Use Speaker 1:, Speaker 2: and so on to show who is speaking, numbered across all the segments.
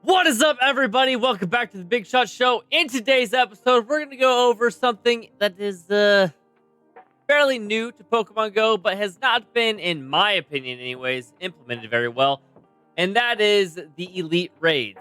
Speaker 1: What is up, everybody? Welcome back to the Big Shot Show. In today's episode, we're going to go over something that is fairly new to Pokemon Go, but has not been, in my opinion anyways, implemented very well. And that is the Elite Raids.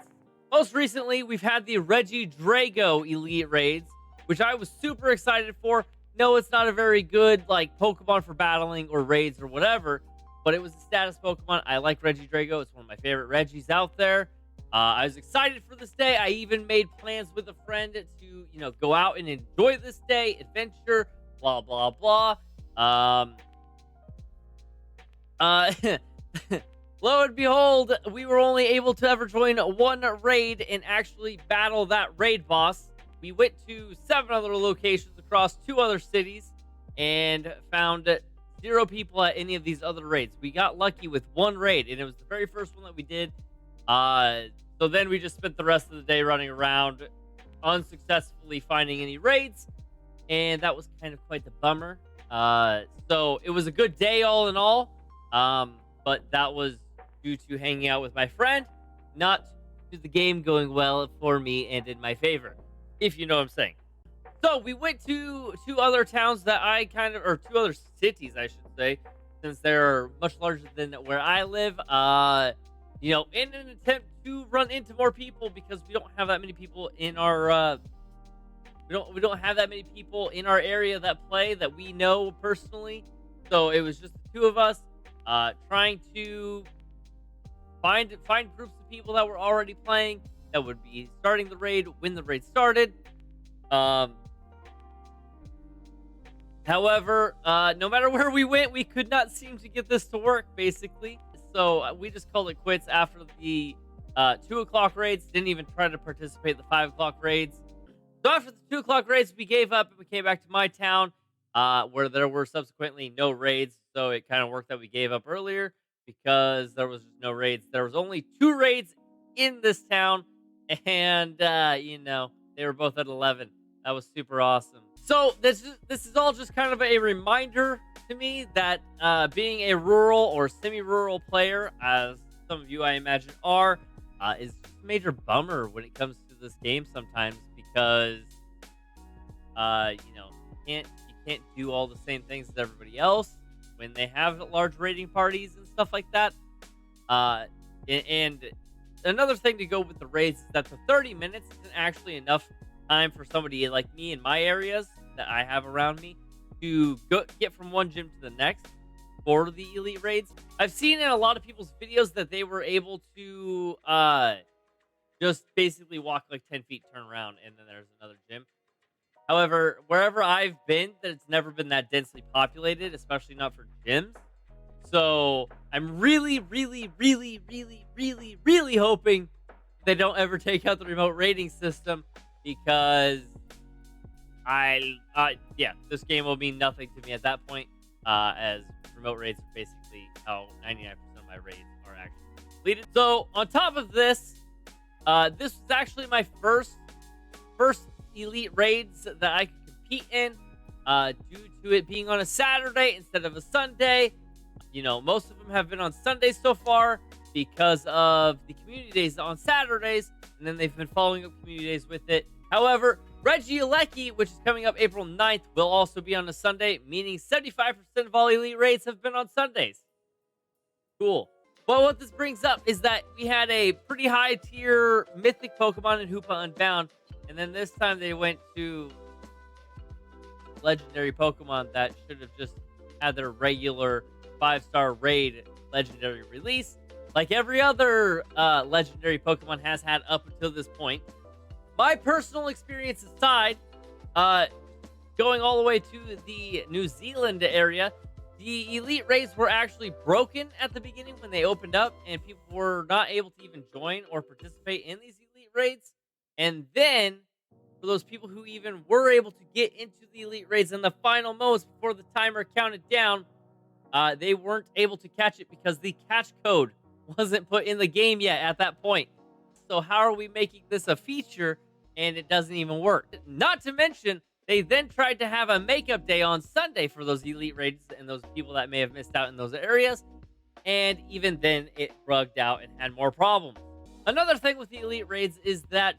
Speaker 1: Most recently, we've had the Regidrago Elite Raids, which I was super excited for. No, it's not a very good Pokemon for battling or raids or whatever, but it was a status Pokemon. I like Regidrago. It's one of my favorite Regis out there. I was excited for this day. I even made plans with a friend to, go out and enjoy this day, adventure, blah, blah, blah. Lo and behold, we were only able to ever join one raid and actually battle that raid boss. We went to 7 other locations across 2 other cities and found 0 people at any of these other raids. We got lucky with one raid, and it was the very first one that we did. So then we just spent the rest of the day running around, unsuccessfully finding any raids, and that was kind of quite the bummer. So it was a good day all in all, but that was due to hanging out with my friend, not to the game going well for me and in my favor, if you know what I'm saying. So we went to 2 other towns that or 2 other cities, I should say, since they're much larger than where I live. In an attempt to run into more people, because we don't have that many people in our we don't have that many people in our area that play that we know personally. So it was just the 2 of us trying to find groups of people that were already playing that would be starting the raid when the raid started. However, no matter where we went, we could not seem to get this to work, basically. So we just called it quits after the 2 o'clock raids. Didn't even try to participate in the 5 o'clock raids. So after the 2 o'clock raids, we gave up and we came back to my town, where there were subsequently no raids. So it kind of worked that we gave up earlier because there was just no raids. There was only 2 raids in this town, and they were both at 11. That was super awesome. So this is all just kind of a reminder to me that being a rural or semi-rural player, as some of you I imagine are, is just a major bummer when it comes to this game sometimes, because you can't do all the same things as everybody else when they have large raiding parties and stuff like that. And another thing to go with the raids is that the 30 minutes isn't actually enough time for somebody like me in my areas that I have around me to get from one gym to the next for the elite raids. I've seen in a lot of people's videos that they were able to just basically walk 10 feet, turn around, and then there's another gym. However, wherever I've been, that it's never been that densely populated, especially not for gyms. So I'm really, really, really, really, really, really hoping they don't ever take out the remote raiding system, because this game will mean nothing to me at that point, as remote raids are basically how 99% of my raids are actually completed. So on top of this, this was actually my first elite raids that I could compete in, due to it being on a Saturday instead of a Sunday. Most of them have been on Sundays so far because of the community days on Saturdays, and then they've been following up community days with it. However, Regieleki, which is coming up April 9th, will also be on a Sunday, meaning 75% of all elite raids have been on Sundays. Cool. Well, what this brings up is that we had a pretty high tier mythic Pokemon in Hoopa Unbound, and then this time they went to legendary Pokemon that should have just had their regular 5-star raid legendary release, like every other legendary Pokemon has had up until this point. My personal experience aside, going all the way to the New Zealand area, the elite raids were actually broken at the beginning when they opened up, and people were not able to even join or participate in these elite raids. And then, for those people who even were able to get into the elite raids in the final moments before the timer counted down, they weren't able to catch it because the catch code wasn't put in the game yet at that point. So how are we making this a feature and it doesn't even work? Not to mention, they then tried to have a makeup day on Sunday for those elite raids and those people that may have missed out in those areas. And even then, it rugged out and had more problems. Another thing with the elite raids is that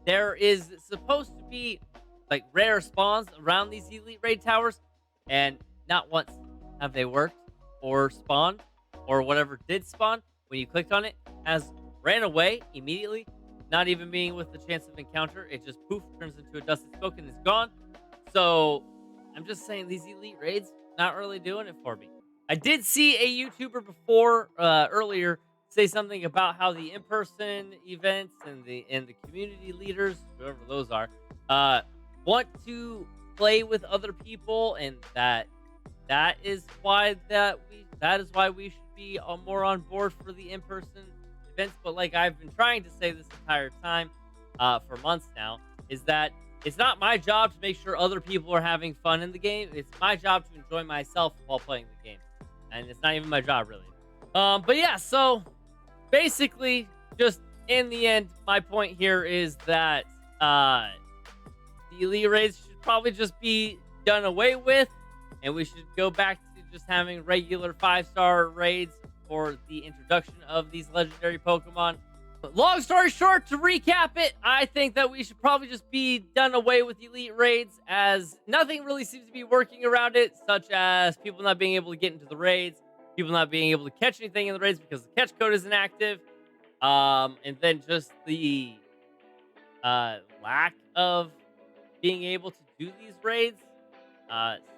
Speaker 1: there is supposed to be like rare spawns around these elite raid towers, and not once have they worked or spawned or whatever did spawn when you clicked on it has ran away immediately, not even being with the chance of encounter. It just poof turns into a dusted smoke and is gone. So I'm just saying these elite raids not really doing it for me. I did see a YouTuber before earlier say something about how the in-person events and the community leaders, whoever those are, want to play with other people, and that is why we should be more on board for the in-person events. But like I've been trying to say this entire time, for months now, is that it's not my job to make sure other people are having fun in the game. It's my job to enjoy myself while playing the game, and it's not even my job really. But yeah, so basically, just in the end, my point here is that the elite raids should probably just be done away with, and we should go back to just having regular 5-star raids for the introduction of these legendary Pokemon. But long story short, to recap it, I think that we should probably just be done away with elite raids, as nothing really seems to be working around it, such as people not being able to get into the raids, people not being able to catch anything in the raids because the catch code isn't active, and then just the lack of being able to do these raids,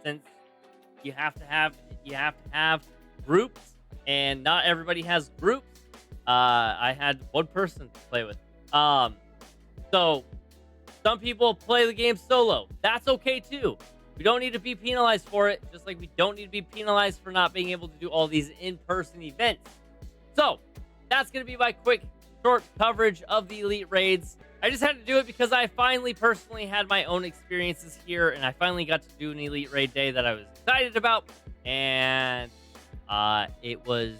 Speaker 1: since you have to have groups, and not everybody has groups. I had one person to play with. So some people play the game solo. That's okay too. We don't need to be penalized for it, just like we don't need to be penalized for not being able to do all these in-person events. So that's going to be my quick, short coverage of the elite raids. I just had to do it because I finally personally had my own experiences here, and I finally got to do an elite raid day that I was excited about, and it was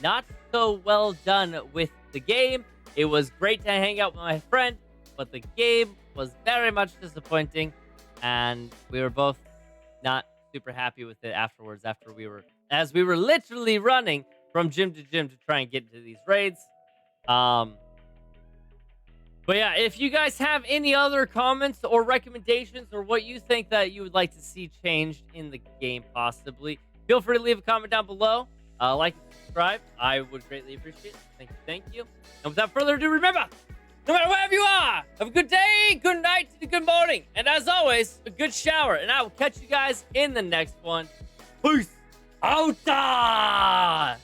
Speaker 1: not so well done with the game. It was great to hang out with my friend, but the game was very much disappointing, and we were both not super happy with it afterwards, as we were literally running from gym to gym to try and get into these raids. But yeah, if you guys have any other comments or recommendations, or what you think that you would like to see changed in the game possibly, feel free to leave a comment down below. Like and subscribe. I would greatly appreciate it. Thank you. And without further ado, remember, no matter wherever you are, have a good day, good night, and a good morning. And as always, a good shower. And I will catch you guys in the next one. Peace out.